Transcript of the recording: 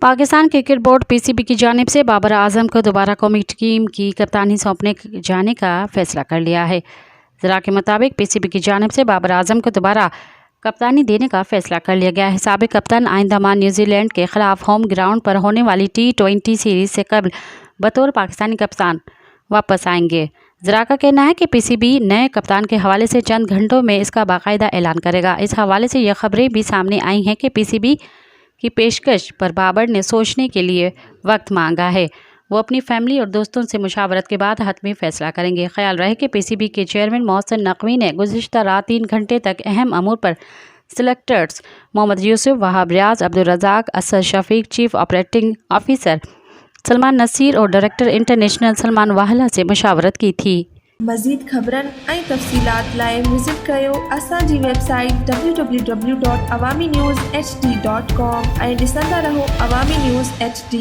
Pakistan cricket board PCB की जानिब से बाबर आजम को दोबारा कौमी टीम की कप्तानी सौंपने जाने का फैसला कर लिया है। ज़रा के मुताबिक पीसीबी की जानिब से बाबर आजम को दोबारा कप्तानी देने का फैसला कर लिया गया है। साबिक कप्तान आइंदा माह न्यूजीलैंड के खिलाफ होम ग्राउंड पर होने वाली T20 सीरीज़ से कबल बतौर पाकिस्तानी कप्तान वापस आएंगे। ज़रा का कहना है कि पीसीबी नए कप्तान के हवाले से चंद घंटों में इसका बाकायदा ऐलान करेगा। इस हवाले से यह खबरें भी सामने आई हैं कि पीसीबी की पेशकश पर बाबर ने सोचने के लिए वक्त मांगा है। वो अपनी फैमिली और दोस्तों से मुशावरत के बाद हतमी फैसला करेंगे। ख्याल रहे कि पीसीबी के चेयरमैन मोहसिन नकवी ने गुज़िश्ता रात 3 घंटे तक अहम अमूर पर selectors Mohammad Yousuf, Wahab Riaz, Abdul Razzaq, Asad Shafiq, chief operating officer Salman Naseer और डायरेक्टर इंटरनेशनल सलमान वाहला से मुशावरत की थी। मज़ीद ख़बरनि ऐं तफ़सीलात लाइ विज़िट कयो असांजी वेबसाइट www.awamiNewsHD.com ऐं ॾिसंदा रहो अवामी न्यूज़ HD।